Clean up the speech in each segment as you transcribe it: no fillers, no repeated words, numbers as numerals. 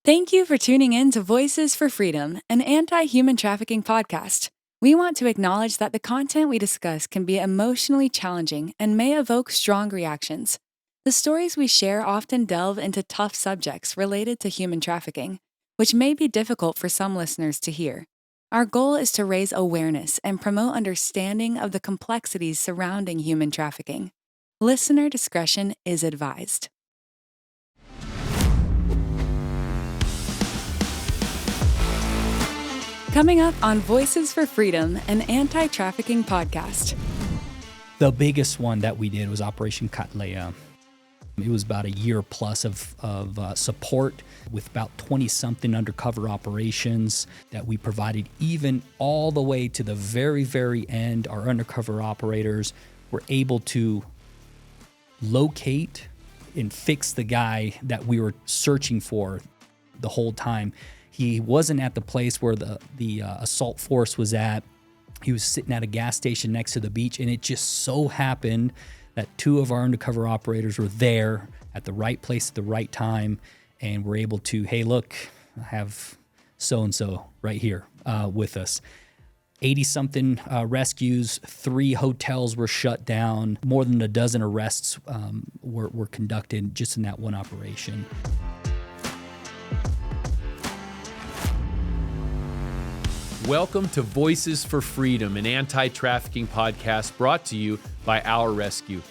Thank you for tuning in to Voices for Freedom, an anti-human trafficking podcast. We want to acknowledge that the content we discuss can be emotionally challenging and may evoke strong reactions. The stories we share often delve into tough subjects related to human trafficking, which may be difficult for some listeners to hear. Our goal is to raise awareness and promote understanding of the complexities surrounding human trafficking. Listener discretion is advised. Coming up on Voices for Freedom, an anti-trafficking podcast. The biggest one that we did was Operation Catlea. It was about a year plus of support with about 20-something undercover operations that we provided, even all the way to the very, very end. Our undercover operators were able to locate and fix the guy that we were searching for the whole time. He wasn't at the place where the assault force was at. He was sitting at a gas station next to the beach, and it just so happened that two of our undercover operators were there at the right place at the right time, and were able to, hey, look, I have so-and-so right here with us. 80-something rescues, 3 hotels were shut down, more than a dozen arrests were conducted just in that one operation. Welcome to Voices for Freedom, an anti-trafficking podcast brought to you by o.u.r Rescue.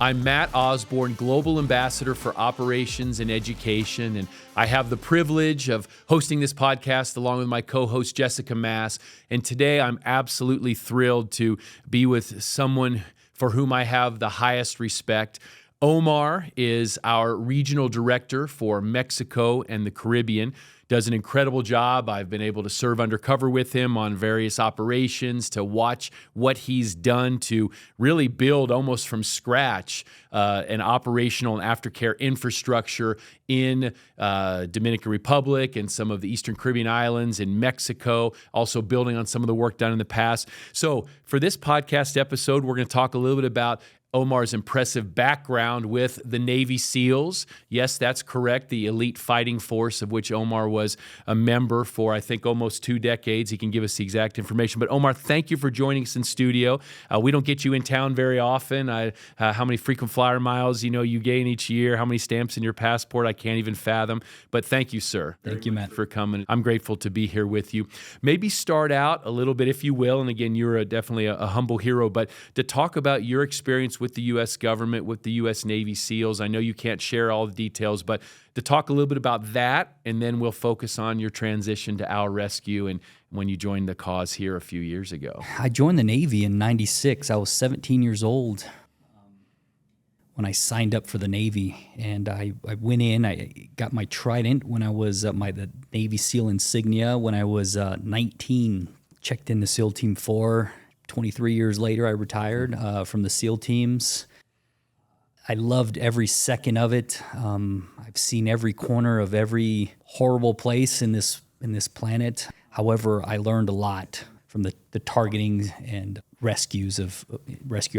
I'm Matt Osborne, Global Ambassador for Operations and Education, and I have the privilege of hosting this podcast along with my co-host Jessica Mass. And today I'm absolutely thrilled to be with someone for whom I have the highest respect. Omar is our regional director for Mexico and the Caribbean. Does an incredible job. I've been able to serve undercover with him on various operations to watch what he's done to really build almost from scratch an operational and aftercare infrastructure in Dominican Republic and some of the Eastern Caribbean islands, in Mexico, also building on some of the work done in the past. So for this podcast episode, we're going to talk a little bit about Omar's impressive background with the Navy SEALs. Yes, that's correct. The elite fighting force of which Omar was a member for, I think, almost 2 decades. He can give us the exact information. But Omar, thank you for joining us in studio. We don't get you in town very often. How many frequent flyer miles you gain each year, how many stamps in your passport, I can't even fathom. But thank you, sir. Thank you, Matt, for coming. I'm grateful to be here with you. Maybe start out a little bit, if you will, and again, you're definitely a humble hero, but to talk about your experience with the U.S. government, with the U.S. Navy SEALs. I know you can't share all the details, but to talk a little bit about that, and then we'll focus on your transition to o.u.r Rescue and when you joined the cause here a few years ago. I joined the Navy in '96. I was 17 years old when I signed up for the Navy, and I went in. I got my trident when I was the Navy SEAL insignia when I was 19. Checked into SEAL Team 4. 23 years later, I retired from the SEAL teams. I loved every second of it. I've seen every corner of every horrible place in this planet. However, I learned a lot from the targeting and rescue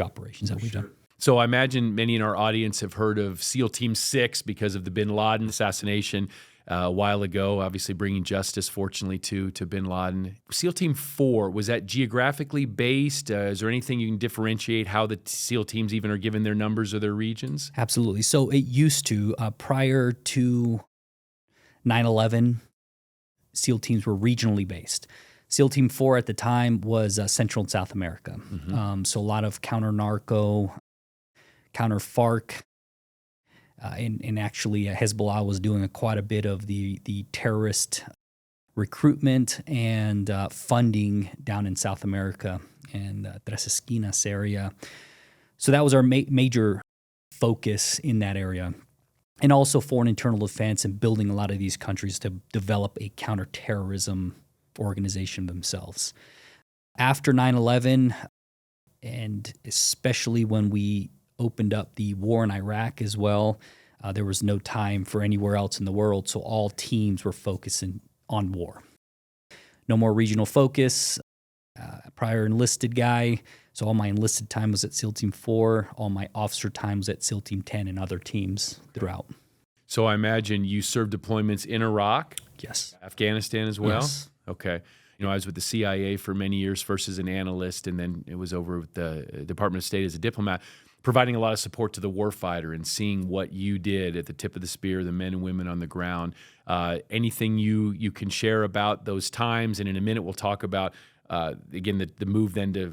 operations that we've done. So I imagine many in our audience have heard of SEAL Team 6 because of the bin Laden assassination a while ago, obviously bringing justice, fortunately, to bin Laden. SEAL Team 4, was that geographically based? Is there anything you can differentiate how the SEAL teams even are given their numbers or their regions? Absolutely. So it used to, prior to 9/11, SEAL teams were regionally based. SEAL Team 4 at the time was Central and South America. Mm-hmm. So a lot of counter-narco, counter-FARC, and actually Hezbollah was doing quite a bit of the terrorist recruitment and funding down in South America and Tres Esquinas area. So that was our major focus in that area. And also foreign internal defense and building a lot of these countries to develop a counterterrorism organization themselves. After 9/11, and especially when we opened up the war in Iraq as well, there was no time for anywhere else in the world, so all teams were focusing on war. No more regional focus. Prior enlisted guy, so all my enlisted time was at SEAL Team 4, all my officer time was at SEAL Team 10 and other teams throughout. So I imagine you served deployments in Iraq, Yes. Afghanistan as well? Yes. Okay. I was with the CIA for many years, first as an analyst, and then it was over with the Department of State as a diplomat, providing a lot of support to the warfighter and seeing what you did at the tip of the spear, the men and women on the ground. Anything you can share about those times? And in a minute, we'll talk about, again, the move then to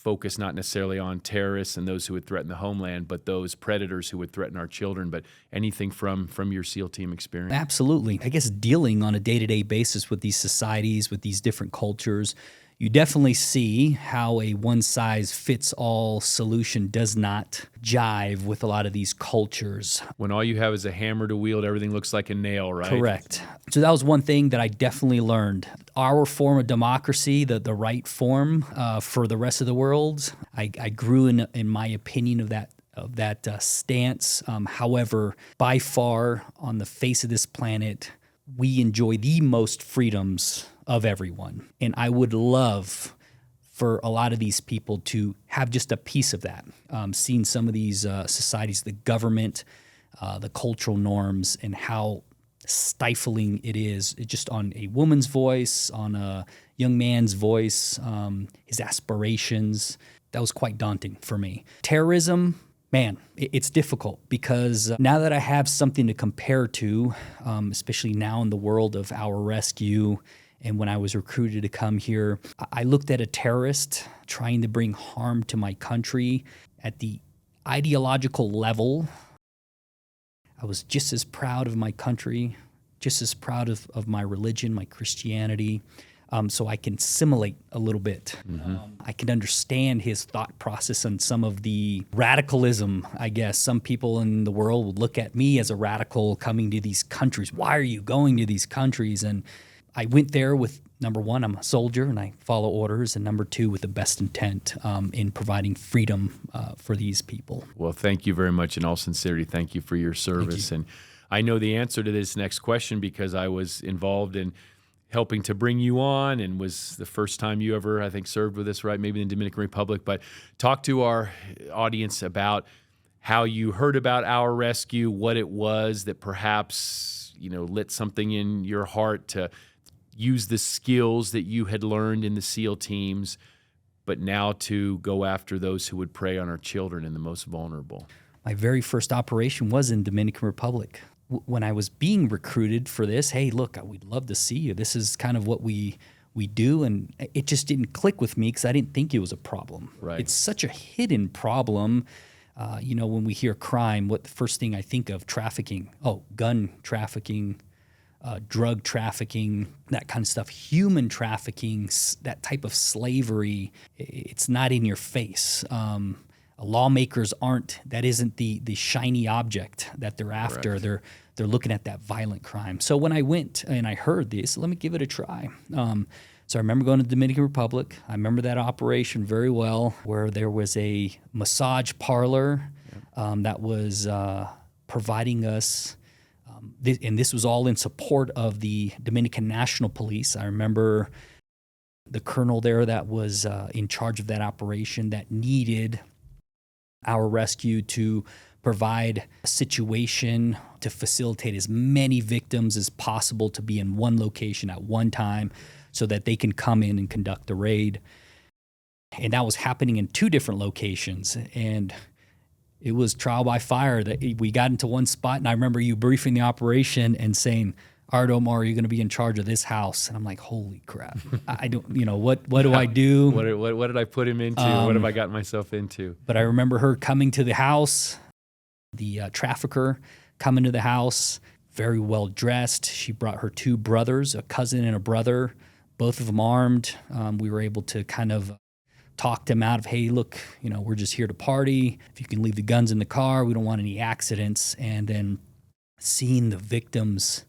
focus not necessarily on terrorists and those who would threaten the homeland, but those predators who would threaten our children. But anything from your SEAL team experience? Absolutely. I guess dealing on a day-to-day basis with these societies, with these different cultures, you definitely see how a one-size-fits-all solution does not jive with a lot of these cultures. When all you have is a hammer to wield, everything looks like a nail, right? Correct. So that was one thing that I definitely learned. Our form of democracy, the right form for the rest of the world, I grew in my opinion of that stance. However, by far on the face of this planet, we enjoy the most freedoms of everyone. And I would love for a lot of these people to have just a piece of that. Seeing some of these societies, the government, the cultural norms, and how stifling it is just on a woman's voice, on a young man's voice, his aspirations. That was quite daunting for me. Terrorism, man, it's difficult because now that I have something to compare to, especially now in the world of our rescue, and when I was recruited to come here, I looked at a terrorist trying to bring harm to my country at the ideological level. I was just as proud of my country, just as proud of my religion, my Christianity. So I can assimilate a little bit. Mm-hmm. I can understand his thought process and some of the radicalism, I guess. Some people in the world would look at me as a radical coming to these countries. Why are you going to these countries? And I went there with, number one, I'm a soldier and I follow orders, and number two, with the best intent in providing freedom for these people. Well, thank you very much. In all sincerity, thank you for your service. And I know the answer to this next question because I was involved in helping to bring you on and was the first time you ever, I think, served with us, right? Maybe in the Dominican Republic. But talk to our audience about how you heard about Our Rescue, what it was that perhaps, lit something in your heart to use the skills that you had learned in the SEAL teams, but now to go after those who would prey on our children and the most vulnerable. My very first operation was in Dominican Republic. When I was being recruited for this, hey, look, we'd love to see you. This is kind of what we do, and it just didn't click with me because I didn't think it was a problem. Right. It's such a hidden problem. When we hear crime, what the first thing I think of? Trafficking. Oh, gun trafficking, drug trafficking, that kind of stuff. Human trafficking, that type of slavery, it's not in your face. Lawmakers that isn't the shiny object that they're after. Correct. They're looking at that violent crime. So when I went and I heard this, let me give it a try. So I remember going to the Dominican Republic. I remember that operation very well, where there was a massage parlor that was providing us, and this was all in support of the Dominican National Police. I remember the colonel there that was in charge of that operation that needed Our Rescue to provide a situation to facilitate as many victims as possible to be in one location at one time so that they can come in and conduct the raid. And that was happening in two different locations. And it was trial by fire that we got into one spot. And I remember you briefing the operation and saying, all right, Omar, you're going to be in charge of this house. And I'm like, holy crap. I don't, what do I do? What did I put him into? What have I gotten myself into? But I remember her coming to the house, the trafficker coming to the house, very well dressed. She brought her two brothers, a cousin and a brother, both of them armed. We were able to kind of talk them out of, hey, look, we're just here to party. If you can leave the guns in the car, we don't want any accidents. And then seeing the victims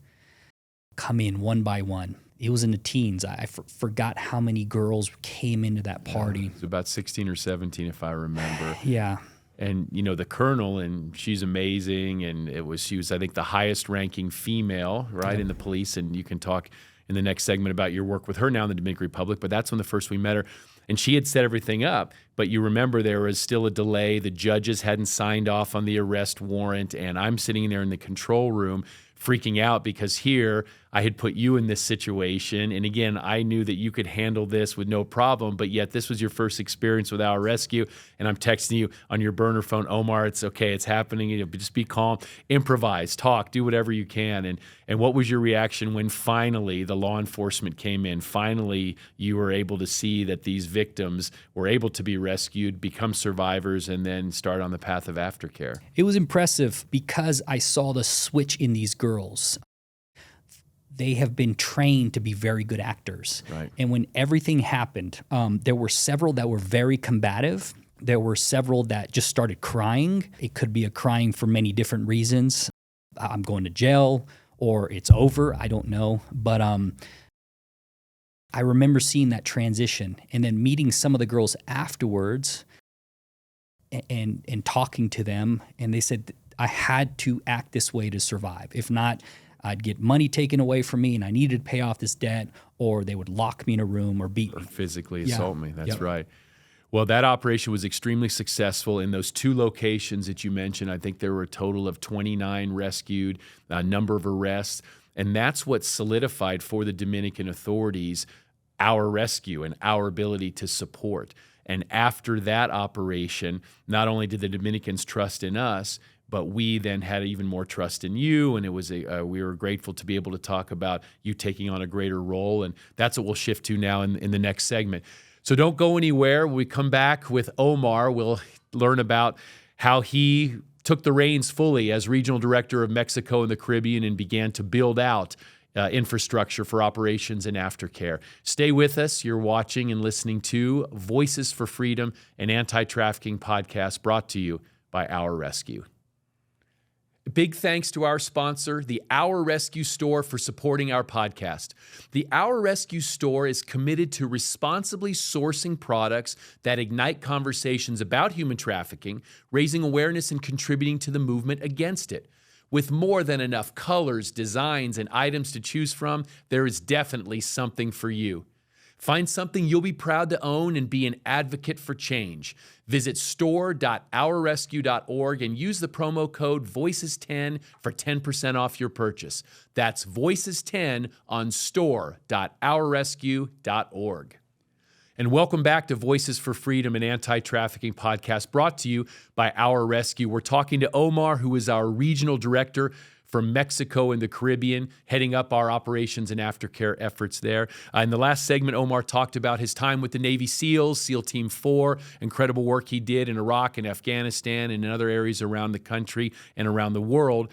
come in one by one. It was in the teens. I forgot how many girls came into that party. Yeah, it was about 16 or 17, if I remember. Yeah. And, the colonel, and she's amazing, and she was, I think, the highest ranking female, right, in the police, and you can talk, in the next segment about your work with her now in the Dominican Republic, but that's when the first we met her. And she had set everything up, but you remember there was still a delay. The judges hadn't signed off on the arrest warrant, and I'm sitting there in the control room freaking out because here I had put you in this situation. And again, I knew that you could handle this with no problem, but yet this was your first experience with our rescue. And I'm texting you on your burner phone, Omar, it's okay, it's happening. Just be calm, improvise, talk, do whatever you can. And what was your reaction when finally the law enforcement came in? Finally, you were able to see that these victims were able to be rescued, become survivors, and then start on the path of aftercare. It was impressive because I saw the switch in these girls. They have been trained to be very good actors. Right. And when everything happened, there were several that were very combative. There were several that just started crying. It could be a crying for many different reasons. I'm going to jail, or it's over. I don't know. But I remember seeing that transition and then meeting some of the girls afterwards and talking to them. And they said, I had to act this way to survive. If not, I'd get money taken away from me and I needed to pay off this debt, or they would lock me in a room or beat me. Or physically assault me. That's Yep. right. Well, that operation was extremely successful in those two locations that you mentioned. I think there were a total of 29 rescued, a number of arrests. And that's what solidified for the Dominican authorities our rescue and our ability to support. And after that operation, not only did the Dominicans trust in us, but we then had even more trust in you, and it was we were grateful to be able to talk about you taking on a greater role, and that's what we'll shift to now in the next segment. So don't go anywhere. When we come back with Omar, we'll learn about how he took the reins fully as regional director of Mexico and the Caribbean and began to build out infrastructure for operations and aftercare. Stay with us. You're watching and listening to Voices for Freedom, an anti-trafficking podcast brought to you by o.u.r. Rescue. Big thanks to our sponsor, the o.u.r. Rescue Store, for supporting our podcast. The o.u.r. Rescue Store is committed to responsibly sourcing products that ignite conversations about human trafficking, raising awareness and contributing to the movement against it. With more than enough colors, designs, and items to choose from, there is definitely something for you. Find something you'll be proud to own and be an advocate for change. Visit store.ourrescue.org and use the promo code VOICES10 for 10% off your purchase. That's VOICES10 on store.ourrescue.org. And welcome back to Voices for Freedom, an anti-trafficking podcast brought to you by o.u.r. Rescue. We're talking to Omar, who is our regional director for Mexico and the Caribbean, heading up our operations and aftercare efforts there. In the last segment, Omar talked about his time with the Navy SEALs, SEAL Team 4, incredible work he did in Iraq and Afghanistan and in other areas around the country and around the world.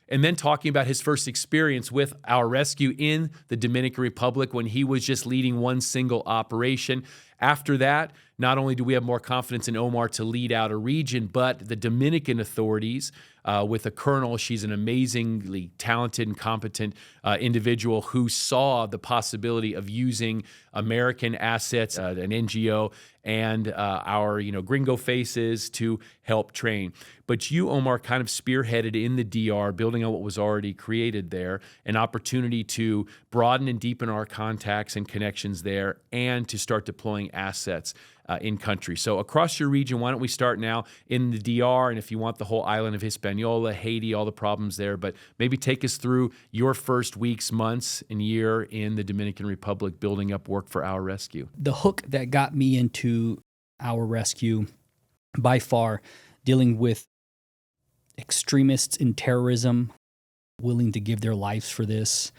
And then talking about his first experience with o.u.r. Rescue in the Dominican Republic when he was just leading one single operation. After that, not only do we have more confidence in Omar to lead out a region, but the Dominican authorities, with a colonel, she's an amazingly talented and competent individual who saw the possibility of using American assets, an NGO, and our gringo faces to help train. But you, Omar, kind of spearheaded in the DR, building on what was already created there, an opportunity to broaden and deepen our contacts and connections there and to start deploying assets in country. So across your region, why don't we start now in the DR, and if you want the whole island of Hispaniola, Haiti, all the problems there, but maybe take us through your first weeks, months, and year in the Dominican Republic building up work for o.u.r. Rescue. The hook that got me into o.u.r. Rescue, by far, dealing with extremists in terrorism, willing to give their lives for this,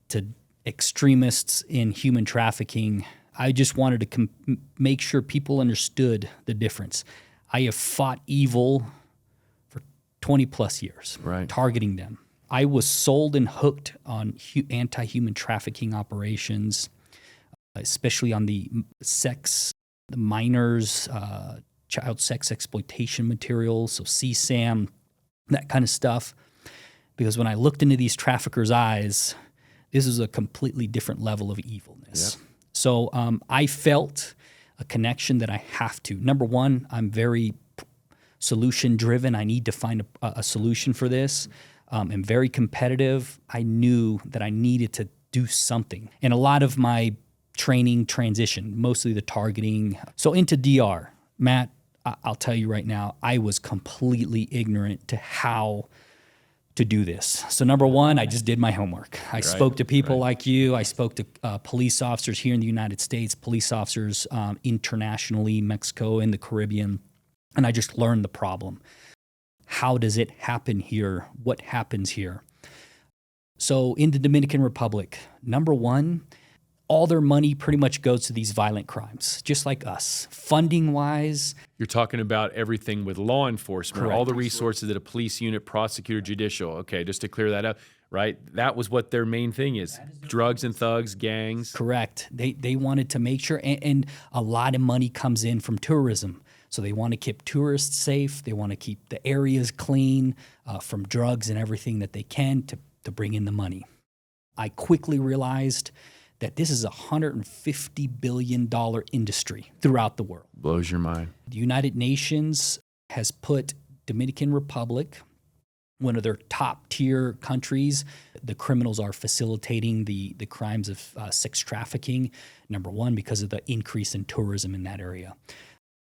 to extremists in human trafficking. I just wanted to make sure people understood the difference. I have fought evil for 20 plus years, right, targeting them. I was sold and hooked on anti-human trafficking operations, especially on the minors, child sex exploitation materials, so CSAM, that kind of stuff. Because when I looked into these traffickers' eyes, this is a completely different level of evilness. Yep. So I felt a connection that I have to. Number one, I'm very solution-driven. I need to find a solution for this. I'm very competitive. I knew that I needed to do something. And a lot of my training transition, mostly the targeting. So into DR, Matt, I'll tell you right now, I was completely ignorant to how to do this. So number one, I just did my homework. I spoke to people like you. I spoke to police officers here in the United States, police officers internationally, Mexico and the Caribbean, and I just learned the problem. How does it happen here? What happens here? So in the Dominican Republic, number one, all their money pretty much goes to these violent crimes, just like us. Funding-wise, you're talking about everything with law enforcement, correct. All the resources that a police unit, prosecutor, judicial. Okay, just to clear that up, right? That was what their main thing is: drugs and thugs, gangs. Correct. They wanted to make sure, and a lot of money comes in from tourism. So they want to keep tourists safe. They want to keep the areas clean from drugs and everything that they can to bring in the money. I quickly realized that this is a $150 billion industry throughout the world. Blows your mind. The United Nations has put Dominican Republic, one of their top tier countries. The criminals are facilitating the crimes of sex trafficking, number one, because of the increase in tourism in that area.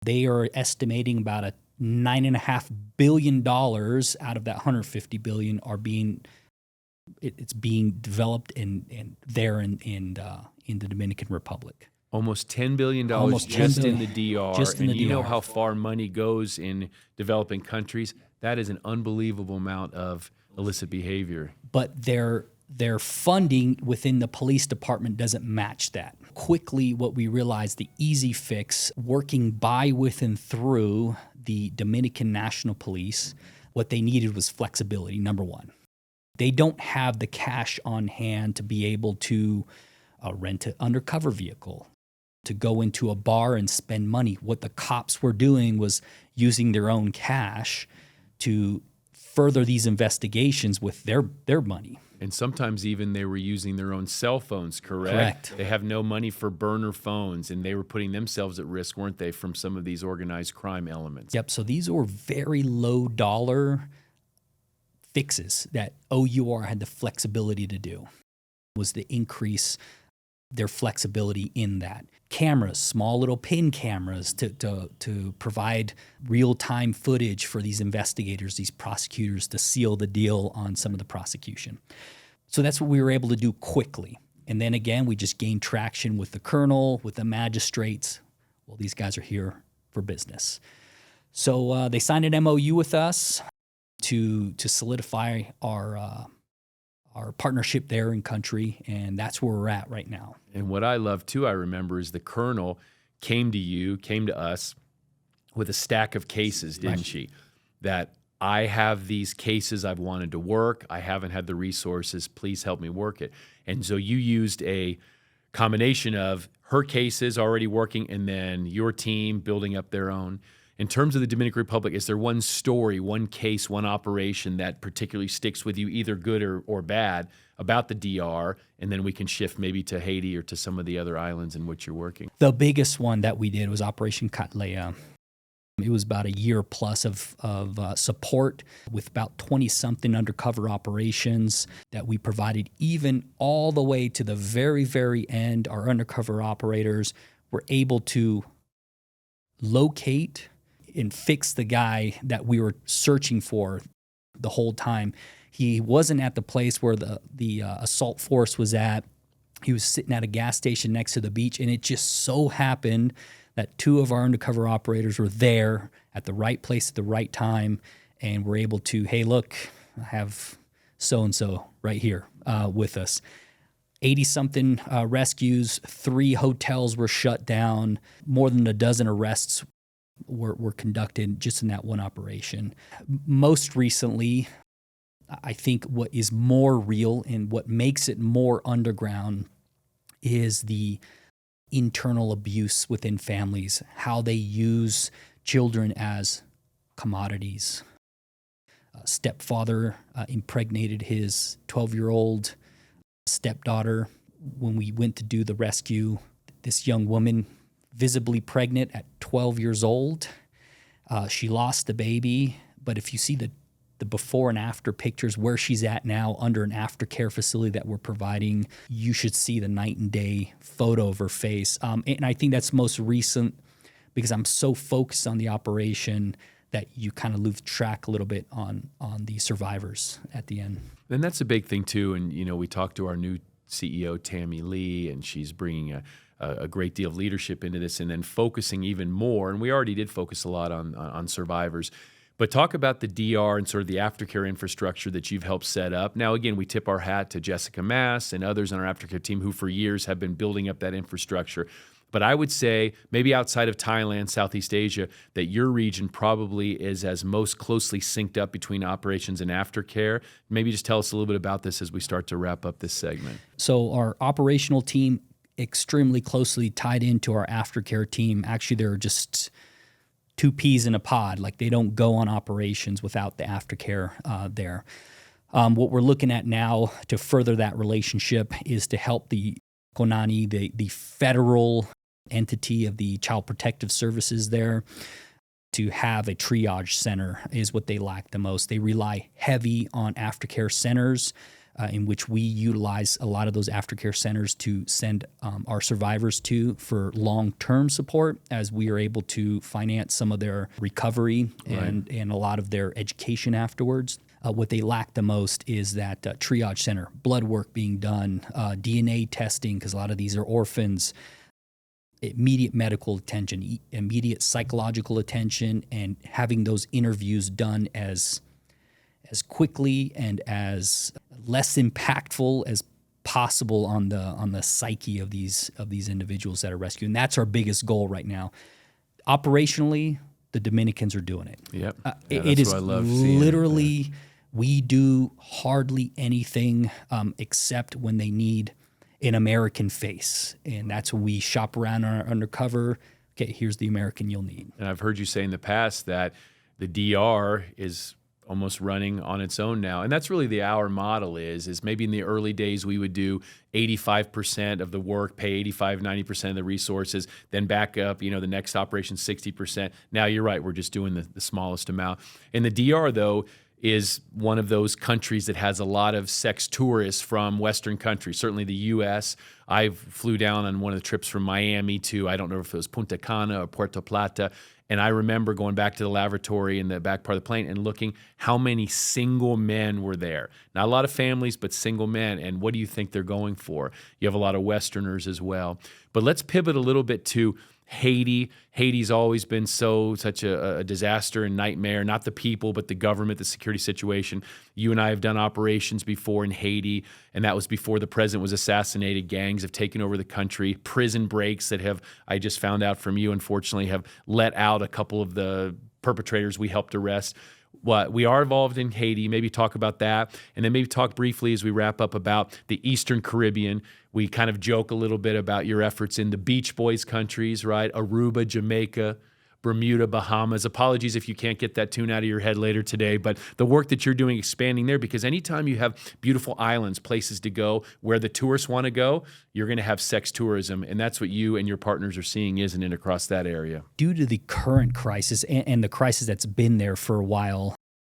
They are estimating about a $9.5 billion out of that $150 billion are being developed in the Dominican Republic. Almost $10 billion Almost just $10 billion. in the DR. Just in and the you know DR. how far money goes in developing countries. That is an unbelievable amount of illicit behavior. But their funding within the police department doesn't match that. Quickly, what we realized, the easy fix, working by, with, and through the Dominican National Police, what they needed was flexibility, number one. They don't have the cash on hand to be able to rent an undercover vehicle, to go into a bar and spend money. What the cops were doing was using their own cash to further these investigations with their money. And sometimes even they were using their own cell phones, correct? They have no money for burner phones, and they were putting themselves at risk, weren't they, from some of these organized crime elements? Yep, so these were very low dollar fixes that o.u.r. had the flexibility to do, was to increase their flexibility in that. Cameras, small little pin cameras to provide real-time footage for these investigators, these prosecutors, to seal the deal on some of the prosecution. So that's what we were able to do quickly. And then again, we just gained traction with the colonel, with the magistrates. Well, these guys are here for business. So they signed an MOU with us to solidify our partnership there in country, and that's where we're at right now. And what I love too, I remember, is the colonel came to us with a stack of cases, didn't she? That I have these cases I've wanted to work. I haven't had the resources. Please help me work it. And so you used a combination of her cases already working and then your team building up their own. In terms of the Dominican Republic, is there one story, one case, one operation that particularly sticks with you, either good or bad, about the DR? And then we can shift maybe to Haiti or to some of the other islands in which you're working. The biggest one that we did was Operation Catlea. It was about a year plus of support with about 20-something undercover operations that we provided, even all the way to the very, very end. Our undercover operators were able to locate and fix the guy that we were searching for the whole time. He wasn't at the place where the assault force was at. He was sitting at a gas station next to the beach, and it just so happened that two of our undercover operators were there at the right place at the right time, and were able to, hey, look, I have so-and-so right here with us. 80-something rescues, 3 hotels were shut down, more than a dozen arrests were conducted just in that one operation. Most recently, I think what is more real and what makes it more underground is the internal abuse within families, how they use children as commodities. A stepfather impregnated his 12-year-old stepdaughter. When we went to do the rescue, this young woman, visibly pregnant at 12 years old, she lost the baby. But if you see the the before and after pictures, where she's at now under an aftercare facility that we're providing, you should see the night and day photo of her face. And I think that's most recent because I'm so focused on the operation that you kind of lose track a little bit on the survivors at the end. And that's a big thing too. And, we talked to our new CEO, Tammy Lee, and she's bringing a great deal of leadership into this and then focusing even more. And we already did focus a lot on survivors. But talk about the DR and sort of the aftercare infrastructure that you've helped set up. Now, again, we tip our hat to Jessica Mass and others on our aftercare team who for years have been building up that infrastructure. But I would say maybe outside of Thailand, Southeast Asia, that your region probably is as most closely synced up between operations and aftercare. Maybe just tell us a little bit about this as we start to wrap up this segment. So our operational team extremely closely tied into our aftercare team. Actually, they're just two peas in a pod. Like they don't go on operations without the aftercare there. What we're looking at now to further that relationship is to help the Konani, the federal entity of the Child Protective Services there, to have a triage center is what they lack the most. They rely heavy on aftercare centers, in which we utilize a lot of those aftercare centers to send our survivors to for long-term support, as we are able to finance some of their recovery and a lot of their education afterwards. What they lack the most is that triage center, blood work being done, DNA testing, because a lot of these are orphans, immediate medical attention, immediate psychological attention, and having those interviews done as quickly and as less impactful as possible on the psyche of these individuals that are rescued. And that's our biggest goal right now. Operationally, the Dominicans are doing it. Yep. It is literally, we do hardly anything except when they need an American face. And that's when we shop around our undercover. Okay, here's the American you'll need. And I've heard you say in the past that the DR is almost running on its own now. And that's really our model is maybe in the early days we would do 85% of the work, pay 85, 90% of the resources, then back up, the next operation 60%. Now you're right, we're just doing the smallest amount. And the DR though is one of those countries that has a lot of sex tourists from Western countries, certainly the U.S. I flew down on one of the trips from Miami to, I don't know if it was Punta Cana or Puerto Plata, and I remember going back to the lavatory in the back part of the plane and looking how many single men were there. Not a lot of families, but single men. And what do you think they're going for? You have a lot of Westerners as well. But let's pivot a little bit to Haiti. Haiti's always been such a disaster and nightmare, not the people, but the government, the security situation. You and I have done operations before in Haiti, and that was before the president was assassinated. Gangs have taken over the country. Prison breaks that I just found out from you, unfortunately, have let out a couple of the perpetrators we helped arrest. We are involved in Haiti. Maybe talk about that. And then maybe talk briefly as we wrap up about the Eastern Caribbean. We kind of joke a little bit about your efforts in the Beach Boys countries, right? Aruba, Jamaica, Bermuda, Bahamas. Apologies if you can't get that tune out of your head later today, but the work that you're doing expanding there, because anytime you have beautiful islands, places to go where the tourists want to go, you're going to have sex tourism. And that's what you and your partners are seeing, isn't it, across that area? Due to the current crisis and the crisis that's been there for a while,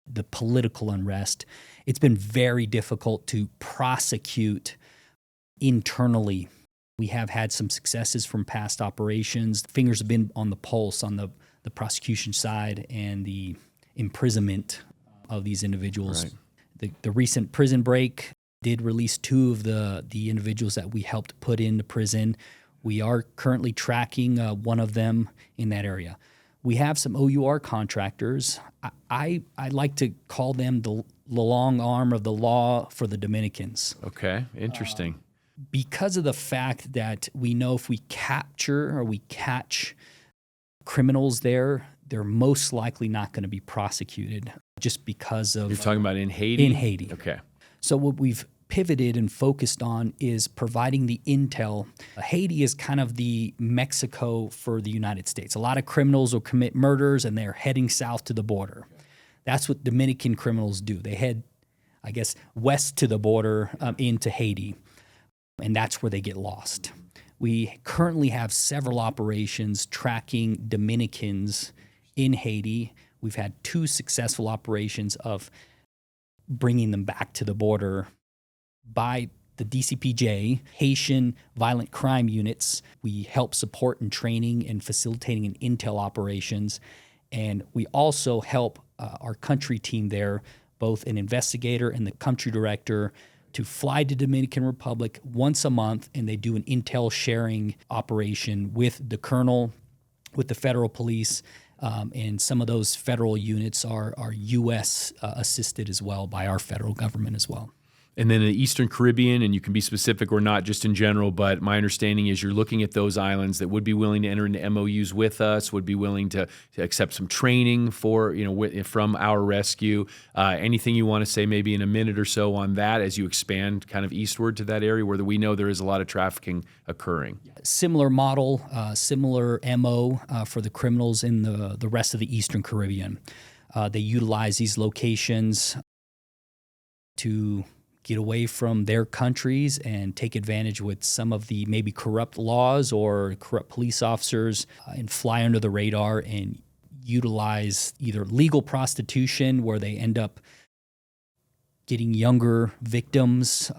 the political unrest, it's been very difficult to prosecute internally. We have had some successes from past operations. Fingers have been on the pulse on the prosecution side and the imprisonment of these individuals. Right. The recent prison break did release 2 of the individuals that we helped put into prison. We are currently tracking one of them in that area. We have some o.u.r. contractors. I like to call them the long arm of the law for the Dominicans. Okay, interesting. Because of the fact that we know if we capture or we catch criminals there, they're most likely not going to be prosecuted just because of... You're talking about in Haiti? In Haiti. Okay. So what we've pivoted and focused on is providing the intel. Haiti is kind of the Mexico for the United States. A lot of criminals will commit murders and they're heading south to the border. That's what Dominican criminals do. They head, I guess, west to the border into Haiti. And that's where they get lost. We currently have several operations tracking Dominicans in Haiti. We've had 2 successful operations of bringing them back to the border by the DCPJ, Haitian Violent Crime Units. We help support in training and facilitating in intel operations. And we also help our country team there, both an investigator and the country director, to fly to Dominican Republic once a month, and they do an intel sharing operation with the colonel, with the federal police, and some of those federal units are U.S. Assisted as well by our federal government as well. And then in the Eastern Caribbean, and you can be specific or not just in general, but my understanding is you're looking at those islands that would be willing to enter into MOUs with us, would be willing to accept some training for, from our rescue. Anything you want to say maybe in a minute or so on that as you expand kind of eastward to that area where we know there is a lot of trafficking occurring? Similar model, similar MO for the criminals in the rest of the Eastern Caribbean. They utilize these locations to get away from their countries and take advantage with some of the maybe corrupt laws or corrupt police officers and fly under the radar and utilize either legal prostitution where they end up getting younger victims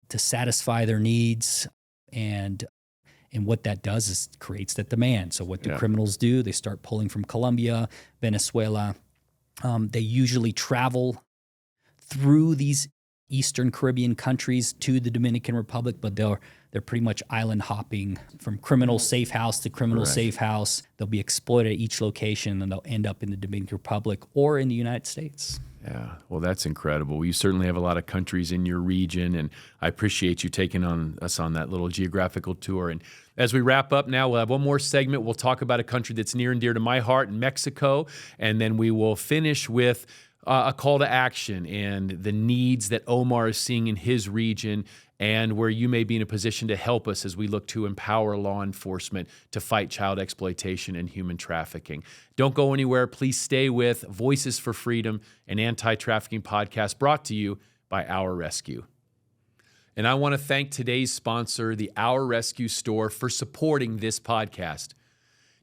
to satisfy their needs. And what that does is creates that demand. So what do criminals do? They start pulling from Colombia, Venezuela. They usually travel through these Eastern Caribbean countries to the Dominican Republic, but they're pretty much island hopping from criminal safe house to criminal safe house. They'll be exploited at each location, and they'll end up in the Dominican Republic or in the United States. Yeah, well, that's incredible. You certainly have a lot of countries in your region, and I appreciate you taking us on that little geographical tour. And as we wrap up now, we'll have one more segment. We'll talk about a country that's near and dear to my heart, Mexico, and then we will finish with a call to action and the needs that Omar is seeing in his region and where you may be in a position to help us as we look to empower law enforcement to fight child exploitation and human trafficking. Don't go anywhere. Please stay with Voices for Freedom, an anti-trafficking podcast brought to you by o.u.r Rescue. And I want to thank today's sponsor, the o.u.r Rescue Store, for supporting this podcast.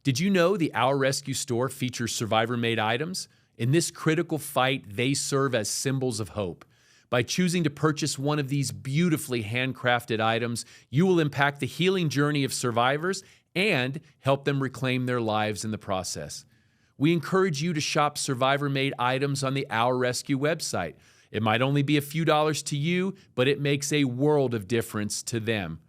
Did you know the o.u.r Rescue Store features survivor-made items? In this critical fight, they serve as symbols of hope. By choosing to purchase one of these beautifully handcrafted items, you will impact the healing journey of survivors and help them reclaim their lives in the process. We encourage you to shop survivor-made items on the o.u.r Rescue website. It might only be a few dollars to you, but it makes a world of difference to them.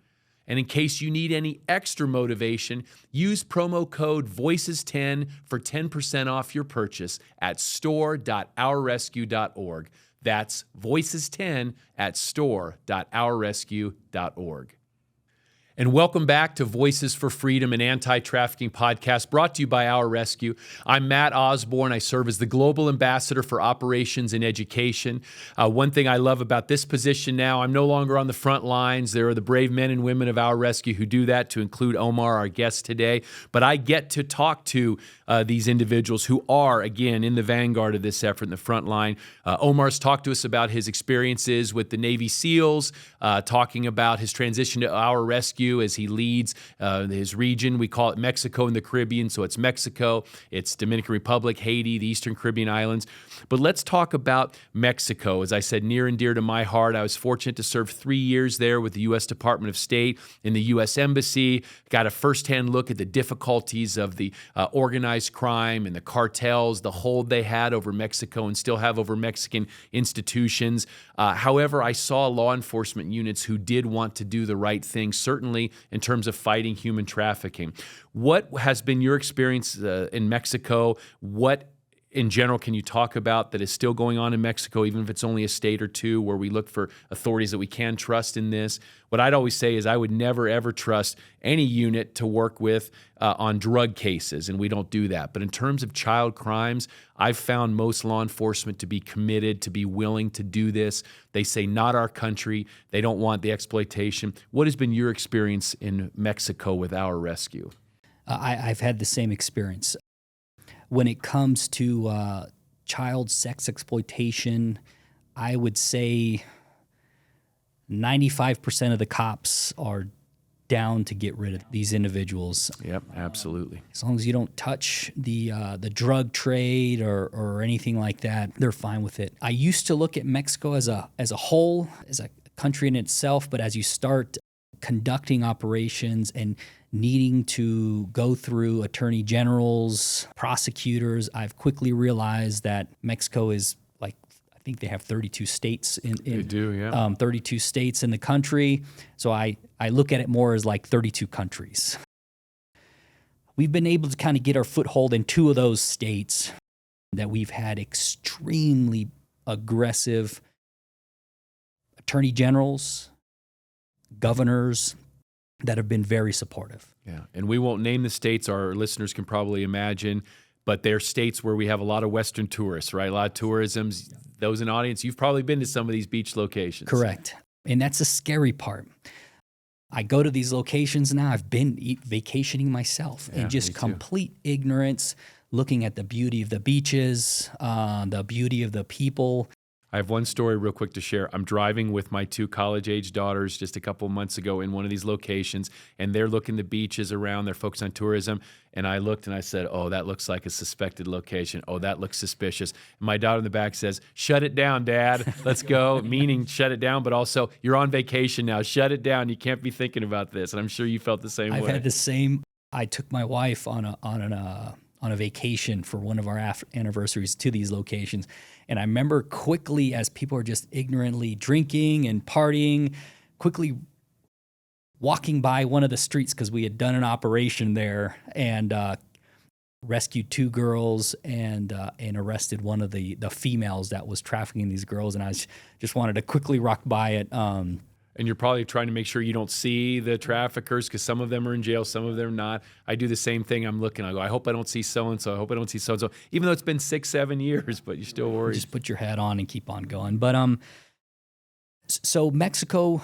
And in case you need any extra motivation, use promo code VOICES10 for 10% off your purchase at store.ourrescue.org. That's VOICES10 at store.ourrescue.org. And welcome back to Voices for Freedom, an anti-trafficking podcast brought to you by o.u.r Rescue. I'm Matt Osborne. I serve as the Global Ambassador for Operations and Education. One thing I love about this position now, I'm no longer on the front lines. There are the brave men and women of o.u.r Rescue who do that, to include Omar, our guest today. But I get to talk to these individuals who are, again, in the vanguard of this effort in the front line. Omar's talked to us about his experiences with the Navy SEALs, talking about his transition to o.u.r Rescue as he leads his region. We call it Mexico in the Caribbean, so it's Mexico, it's Dominican Republic, Haiti, the Eastern Caribbean islands. But let's talk about Mexico. As I said, near and dear to my heart. I was fortunate to serve 3 years there with the U.S. Department of State in the U.S. Embassy. Got a firsthand look at the difficulties of the organized crime and the cartels, the hold they had over Mexico and still have over Mexican institutions. However, I saw law enforcement units who did want to do the right thing, certainly in terms of fighting human trafficking. What has been your experience in Mexico? What in general can you talk about that is still going on in Mexico, even if it's only a state or two, where we look for authorities that we can trust in this? What I'd always say is I would never, ever trust any unit to work with on drug cases, and we don't do that. But in terms of child crimes, I've found most law enforcement to be committed, to be willing to do this. They say, not our country. They don't want the exploitation. What has been your experience in Mexico with o.u.r Rescue? I've had the same experience. When it comes to child sex exploitation, I would say 95% of the cops are down to get rid of these individuals. Yep, absolutely. As long as you don't touch the drug trade or anything like that, they're fine with it. I used to look at Mexico as a whole, as a country in itself, but as you start conducting operations and needing to go through attorney generals, prosecutors, I've quickly realized that Mexico is like, I think they have 32 states They do, yeah. 32 states in the country. So I look at it more as like 32 countries. We've been able to kind of get our foothold in 2 of those states that we've had extremely aggressive attorney generals, governors that have been very supportive. Yeah, and we won't name the states. Our listeners can probably imagine, but they're states where we have a lot of Western tourists, right? A lot of tourisms. Those in the audience, you've probably been to some of these beach locations. Correct. And that's the scary part. I go to these locations now. I've been vacationing myself in just complete ignorance, looking at the beauty of the beaches, the beauty of the people. I have one story real quick to share. I'm driving with my 2 college-age daughters just a couple of months ago in one of these locations, and they're looking the beaches around. They're focused on tourism. And I looked and I said, oh, that looks like a suspected location. Oh, that looks suspicious. And my daughter in the back says, shut it down, Dad. Let's go. Meaning shut it down, but also you're on vacation now. Shut it down. You can't be thinking about this. And I'm sure you felt the same way. I've had the same. I took my wife on a vacation for one of our anniversaries to these locations. And I remember quickly, as people are just ignorantly drinking and partying, quickly walking by one of the streets because we had done an operation there and rescued 2 girls and arrested one of the females that was trafficking these girls. And I just wanted to quickly walk by it. And you're probably trying to make sure you don't see the traffickers because some of them are in jail, some of them are not. I do the same thing. I'm looking. I go, I hope I don't see so-and-so. I hope I don't see so-and-so. Even though it's been 6-7 years, but you're still worried. Just put your hat on and keep on going. But so Mexico,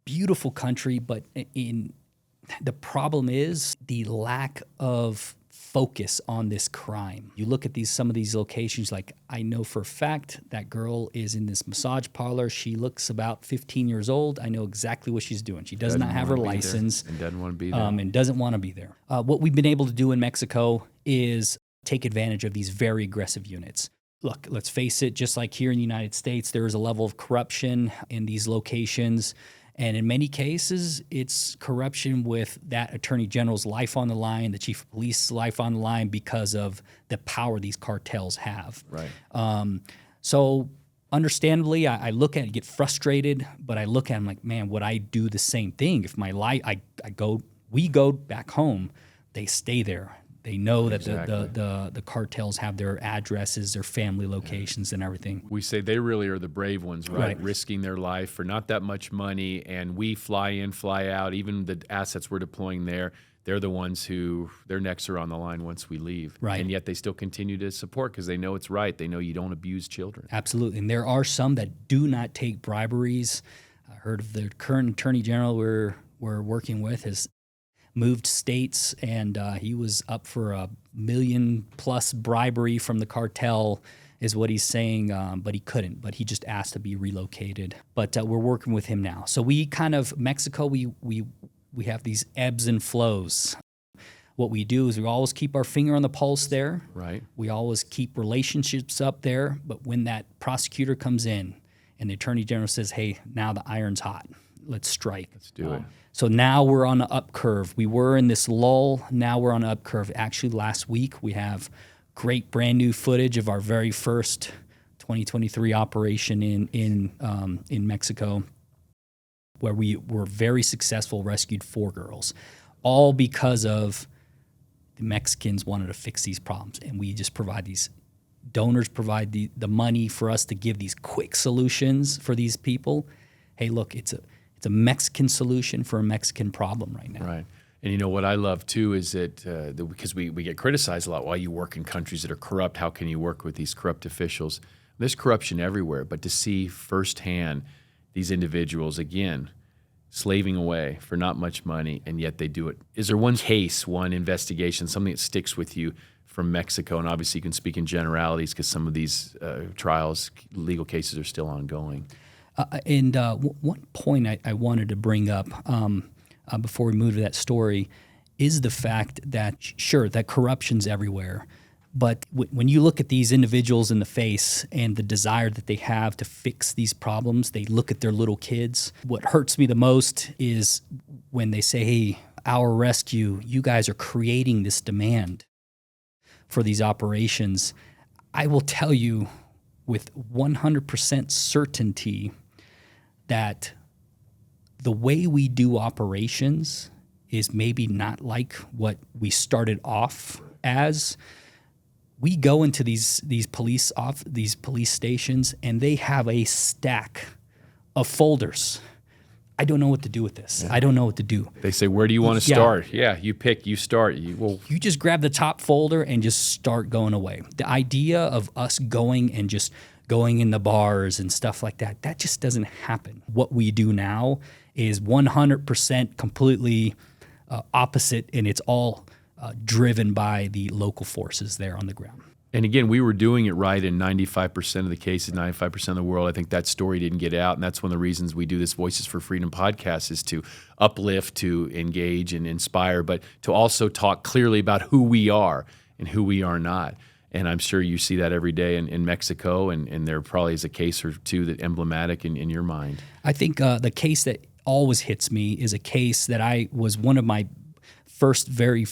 beautiful country, but the problem is the lack of focus on this crime. You look at some of these locations, like I know for a fact that girl is in this massage parlor. She looks about 15 years old. I know exactly what she's doing. She does not have her license. And doesn't want to be there. And doesn't want to be there. What we've been able to do in Mexico is take advantage of these very aggressive units. Look, let's face it, just like here in the United States, there is a level of corruption in these locations. And in many cases, it's corruption with that attorney general's life on the line, the chief of police's life on the line because of the power these cartels have. Right. So understandably, I look at it, get frustrated, but I look at it, I'm like, man, would I do the same thing? If my life, we go back home, they stay there. They know that the cartels have their addresses, their family locations, and everything. We say they really are the brave ones, right? Risking their life for not that much money, and we fly in, fly out. Even the assets we're deploying there, they're the ones who their necks are on the line once we leave. Right. And yet they still continue to support because they know it's right. They know you don't abuse children. Absolutely. And there are some that do not take briberies. I heard of the current attorney general we're working with has moved states, and he was up for $1 million+ bribery from the cartel, is what he's saying, but he couldn't. But he just asked to be relocated. But we're working with him now. So we kind of Mexico, we have these ebbs and flows. What we do is we always keep our finger on the pulse there. Right. We always keep relationships up there. But when that prosecutor comes in and the attorney general says, "Hey, now the iron's hot. Let's strike. Let's do it." So now we're on the up curve. We were in this lull. Now we're on the up curve. Actually, last week we have great brand new footage of our very first 2023 operation in Mexico, where we were very successful, rescued 4 girls, all because of the Mexicans wanted to fix these problems, and we just provide these. Donors provide the money for us to give these quick solutions for these people. Hey, look, it's a Mexican solution for a Mexican problem right now. Right. And you know what I love too is that because we get criticized a lot, while you work in countries that are corrupt, how can you work with these corrupt officials? There's corruption everywhere, but to see firsthand these individuals, again, slaving away for not much money, and yet they do it. Is there one case, one investigation, something that sticks with you from Mexico? And obviously you can speak in generalities because some of these trials, legal cases are still ongoing. One point I wanted to bring up, before we move to that story, is the fact that, sure, that corruption's everywhere. But when you look at these individuals in the face and the desire that they have to fix these problems, they look at their little kids. What hurts me the most is when they say, hey, o.u.r rescue, you guys are creating this demand for these operations. I will tell you with 100% certainty that the way we do operations is maybe not like what we started off as. We go into these police stations, and they have a stack of folders. I don't know what to do with this. I don't know what to do. They say, where do you want to start? Yeah, you pick, you start. You just grab the top folder and just start going away. The idea of us going and just going in the bars and stuff like that, that just doesn't happen. What we do now is 100% completely opposite, and it's all driven by the local forces there on the ground. And again, we were doing it right in 95% of the cases, 95% of the world. I think that story didn't get out, and that's one of the reasons we do this Voices for Freedom podcast, is to uplift, to engage and inspire, but to also talk clearly about who we are and who we are not. And I'm sure you see that every day in Mexico, and there probably is a case or two that emblematic in your mind. I think the case that always hits me is a case that I was one of my first very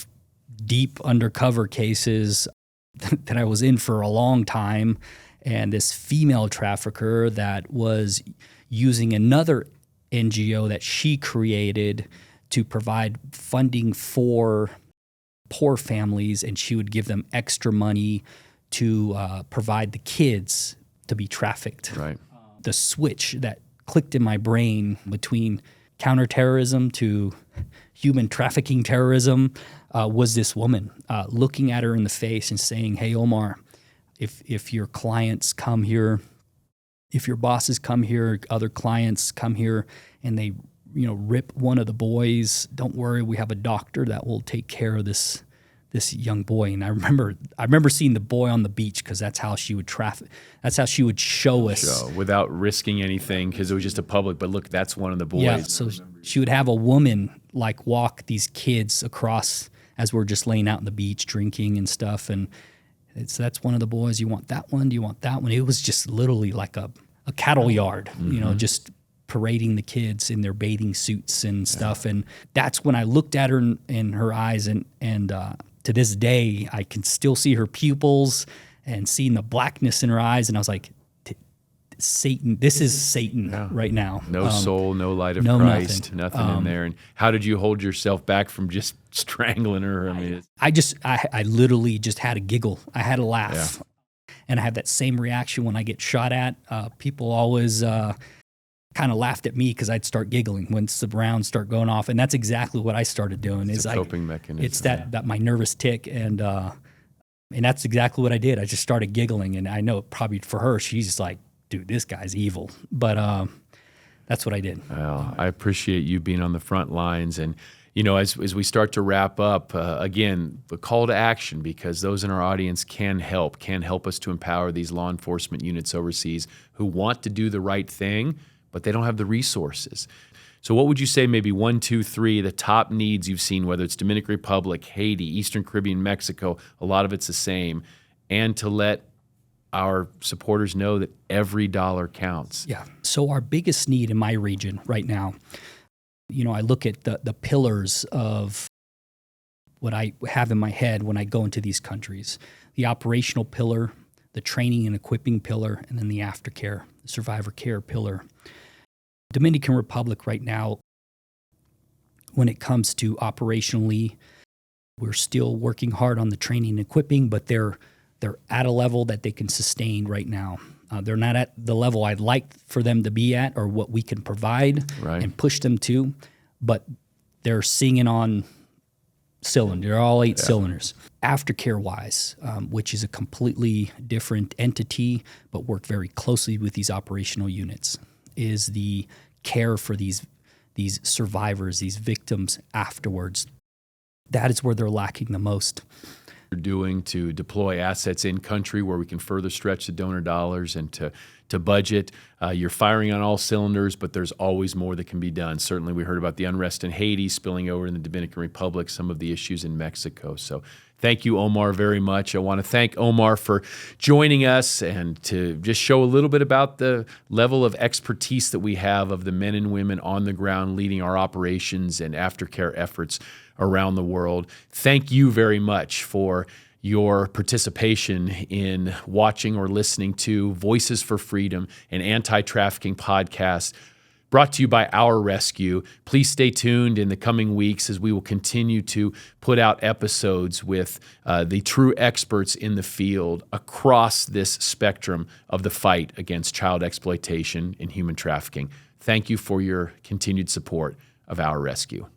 deep undercover cases that I was in for a long time, and this female trafficker that was using another NGO that she created to provide funding for poor families, and she would give them extra money to provide the kids to be trafficked. Right. The switch that clicked in my brain between counterterrorism to human trafficking terrorism was this woman looking at her in the face and saying, hey, Omar, if your clients come here, if your bosses come here, other clients come here, and they rip one of the boys, don't worry, we have a doctor that will take care of this young boy. And I remember seeing the boy on the beach, because that's how she would traffic. That's how she would show us. Without risking anything, because it was just a public, but look, that's one of the boys. Yeah, so she would have a woman walk these kids across as we're just laying out on the beach drinking and stuff. And that's one of the boys. You want that one? Do you want that one? It was just literally like a cattle yard, just parading the kids in their bathing suits and stuff. And that's when I looked at her in her eyes, and to this day, I can still see her pupils and seeing the blackness in her eyes. And I was like, Satan, this is Satan right now. No soul, no light of no Christ, nothing in there. And how did you hold yourself back from just strangling her? I mean, I literally just had a giggle. I had a laugh. Yeah. And I have that same reaction when I get shot at. People always kind of laughed at me because I'd start giggling when the rounds start going off. And that's exactly what I started doing. It's a coping mechanism. It's that my nervous tick. And that's exactly what I did. I just started giggling. And I know probably for her, she's just like, dude, this guy's evil. But that's what I did. Well, I appreciate you being on the front lines. And, as we start to wrap up, again, the call to action, because those in our audience can help us to empower these law enforcement units overseas who want to do the right thing, but they don't have the resources. So what would you say maybe 1, 2, 3, the top needs you've seen, whether it's Dominican Republic, Haiti, Eastern Caribbean, Mexico, a lot of it's the same, and to let our supporters know that every dollar counts? Yeah. So our biggest need in my region right now, I look at the pillars of what I have in my head when I go into these countries: the operational pillar, the training and equipping pillar, and then the aftercare, the survivor care pillar. Dominican Republic right now, when it comes to operationally, we're still working hard on the training and equipping, but they're at a level that they can sustain right now. They're not at the level I'd like for them to be at, or what we can provide and push them to, but they're singing on cylinder. They're all 8 cylinders. Aftercare-wise, which is a completely different entity, but work very closely with these operational units, is the care for these survivors, these victims afterwards. That is where they're lacking the most. Doing to deploy assets in country where we can further stretch the donor dollars and to to budget. You're firing on all cylinders, but there's always more that can be done. Certainly, we heard about the unrest in Haiti spilling over in the Dominican Republic, some of the issues in Mexico. So thank you, Omar, very much. I want to thank Omar for joining us and to just show a little bit about the level of expertise that we have of the men and women on the ground leading our operations and aftercare efforts around the world. Thank you very much for your participation in watching or listening to Voices for Freedom, an anti-trafficking podcast brought to you by o.u.r. Rescue. Please stay tuned in the coming weeks as we will continue to put out episodes with the true experts in the field across this spectrum of the fight against child exploitation and human trafficking. Thank you for your continued support of o.u.r. Rescue.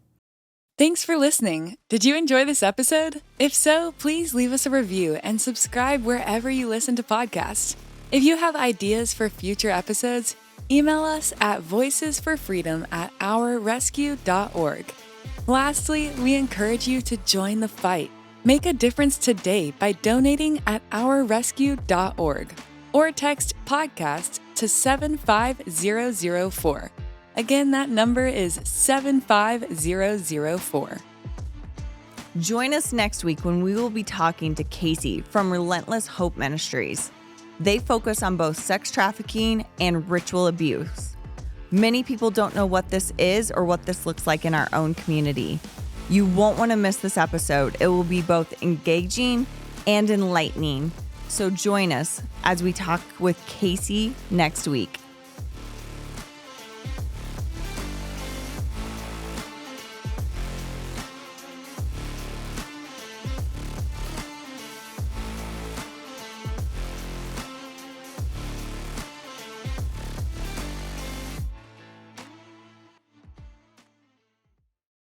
Thanks for listening. Did you enjoy this episode? If so, please leave us a review and subscribe wherever you listen to podcasts. If you have ideas for future episodes, email us at voicesforfreedom@ourrescue.org. Lastly, we encourage you to join the fight. Make a difference today by donating at ourrescue.org or text podcast to 75004. Again, that number is 75004. Join us next week when we will be talking to Casey from Relentless Hope Ministries. They focus on both sex trafficking and ritual abuse. Many people don't know what this is or what this looks like in our own community. You won't want to miss this episode. It will be both engaging and enlightening. So join us as we talk with Casey next week.